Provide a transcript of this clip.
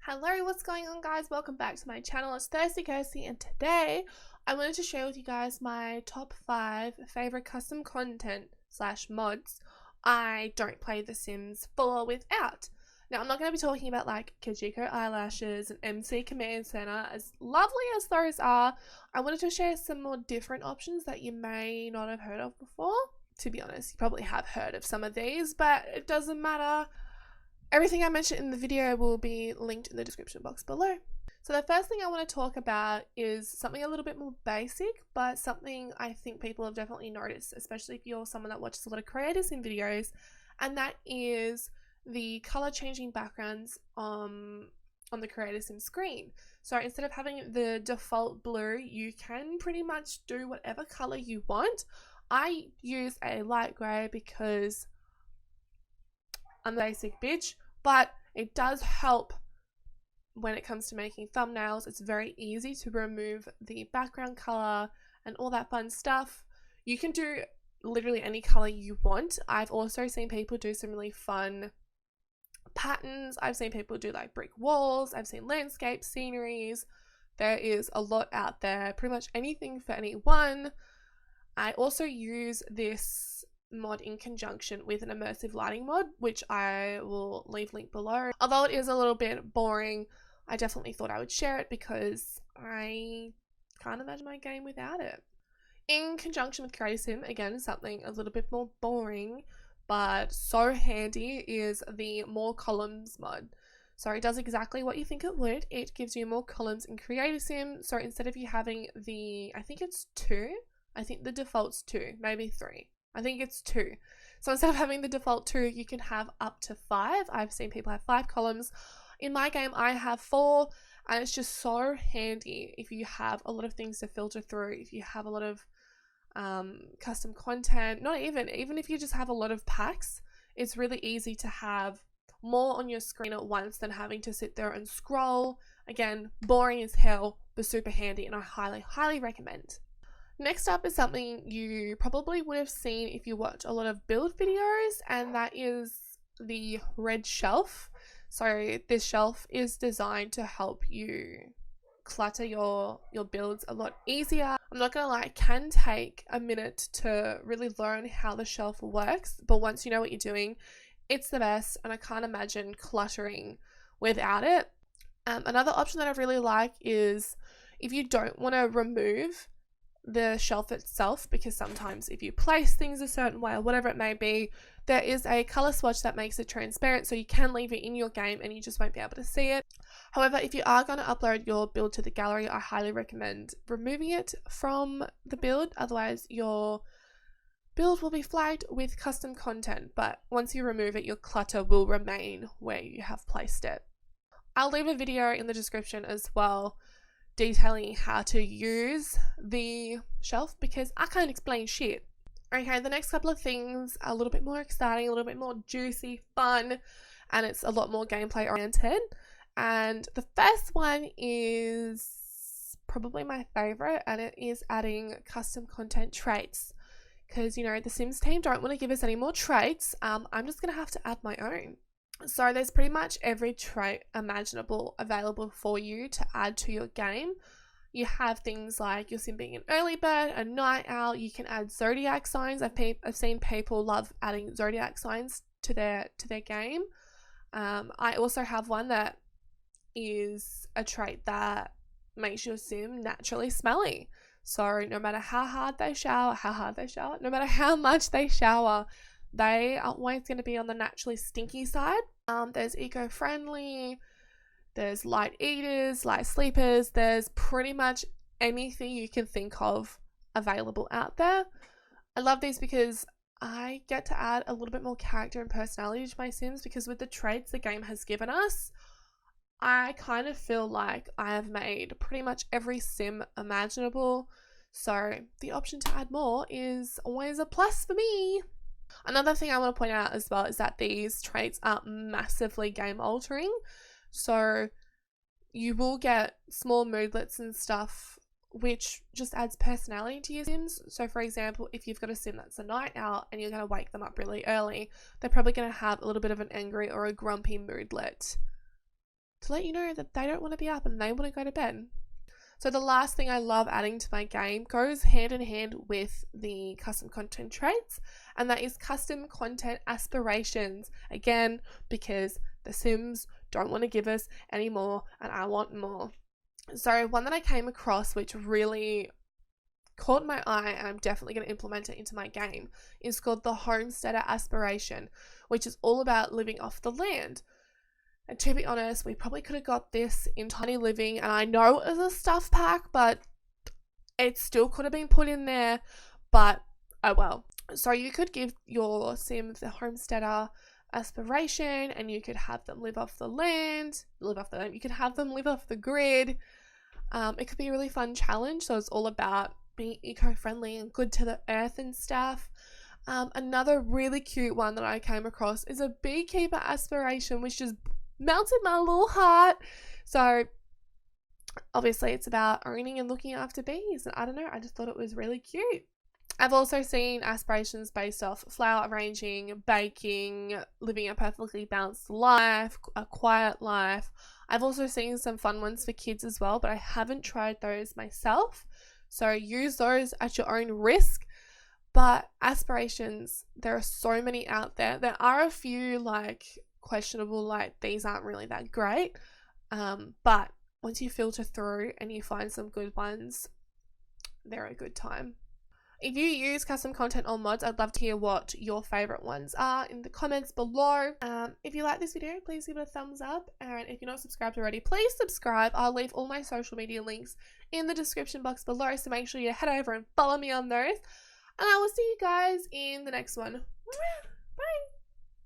Hello, what's going on, guys? Welcome back to my channel. It's Thirsty Kirsty, and today I wanted to share with you guys my top 5 favorite custom content slash mods I don't play The Sims for or without. Now, I'm not going to be talking about like Kajiko eyelashes and MC Command Center. As lovely as those are, I wanted to share some more different options that you may not have heard of before. To be honest, you probably have heard of some of these, but it doesn't matter. Everything I mentioned in the video will be linked in the description box below. So the first thing I want to talk about is something a little bit more basic, but something I think people have definitely noticed, especially if you're someone that watches a lot of creators in videos, and that is the color changing backgrounds on the Creator Sim screen. So instead of having the default blue, you can pretty much do whatever color you want. I use a light gray because I'm the basic bitch, but it does help when it comes to making thumbnails. It's very easy to remove the background color and all that fun stuff. You can do literally any color you want. I've also seen people do some really fun patterns. I've seen people do like brick walls. I've seen landscape sceneries. There is a lot out there, pretty much anything for anyone. I also use this mod in conjunction with an immersive lighting mod, which I will leave link below. Although it is a little bit boring, I definitely thought I would share it because I can't imagine my game without it. In conjunction with Creator Sim, again, something a little bit more boring but so handy is the more columns mod. So it does exactly what you think it would. It gives you more columns in Creator Sim. So instead of you having I think it's 2, I think the default's 2, maybe 3. I think it's 2. So instead of having the default 2, you can have up to 5. I've seen people have 5 columns. In my game, I have 4, and it's just so handy if you have a lot of things to filter through, if you have a lot of custom content, not even if you just have a lot of packs. It's really easy to have more on your screen at once than having to sit there and scroll. Again, boring as hell, but super handy, and I highly recommend. Next up is something you probably would have seen if you watch a lot of build videos, and that is the red shelf. So this shelf is designed to help you clutter your builds a lot easier. I'm not gonna lie, it can take a minute to really learn how the shelf works, but once you know what you're doing, it's the best, and I can't imagine cluttering without it. Another option that I really like is if you don't want to remove the shelf itself, because sometimes if you place things a certain way or whatever it may be, there is a color swatch that makes it transparent, so you can leave it in your game and you just won't be able to see it. However, if you are going to upload your build to the gallery, I highly recommend removing it from the build, otherwise your build will be flagged with custom content, but once you remove it, your clutter will remain where you have placed it. I'll leave a video in the description as well detailing how to use the shelf because I can't explain shit. Okay, the next couple of things are a little bit more exciting, a little bit more juicy, fun, and it's a lot more gameplay oriented. And the first one is probably my favorite, and it is adding custom content traits. Because, you know, the Sims team don't want to give us any more traits. I'm just going to have to add my own. So there's pretty much every trait imaginable available for you to add to your game. You have things like your sim being an early bird, a night owl. You can add zodiac signs. I've seen people love adding zodiac signs to their game. I also have one that is a trait that makes your sim naturally smelly. So no matter how hard they shower, no matter how much they shower, they are always going to be on the naturally stinky side. There's eco-friendly, there's light eaters, light sleepers, there's pretty much anything you can think of available out there. I love these because I get to add a little bit more character and personality to my Sims, because with the traits the game has given us, I kind of feel like I have made pretty much every Sim imaginable. So the option to add more is always a plus for me. Another thing I want to point out as well is that these traits are massively game altering. So you will get small moodlets and stuff which just adds personality to your Sims. So for example, if you've got a Sim that's a night owl and you're going to wake them up really early, they're probably going to have a little bit of an angry or a grumpy moodlet to let you know that they don't want to be up and they want to go to bed. So the last thing I love adding to my game goes hand in hand with the custom content traits, and that is custom content aspirations. Again, because the Sims don't want to give us any more and I want more. So one that I came across which really caught my eye, and I'm definitely going to implement it into my game, is called the Homesteader Aspiration, which is all about living off the land. And to be honest, we probably could have got this in Tiny Living, and I know it was a stuff pack, but it still could have been put in there, but oh well. So you could give your sim the Homesteader Aspiration, and you could have them live off the land, you could have them live off the grid. It could be a really fun challenge, so it's all about being eco-friendly and good to the earth and stuff. Another really cute one that I came across is a Beekeeper Aspiration, which just melted my little heart. So obviously it's about owning and looking after bees, and I don't know, I just thought it was really cute. I've also seen aspirations based off flower arranging, baking, living a perfectly balanced life, a quiet life. I've also seen some fun ones for kids as well, but I haven't tried those myself, so use those at your own risk. But aspirations, there are so many out there. There are a few like questionable, like these aren't really that great, but once you filter through and you find some good ones, they're a good time. If you use custom content or mods, I'd love to hear what your favorite ones are in the comments below. If you like this video, please give it a thumbs up, and if you're not subscribed already, please subscribe. I'll leave all my social media links in the description box below, so make sure you head over and follow me on those, and I will see you guys in the next one. Bye.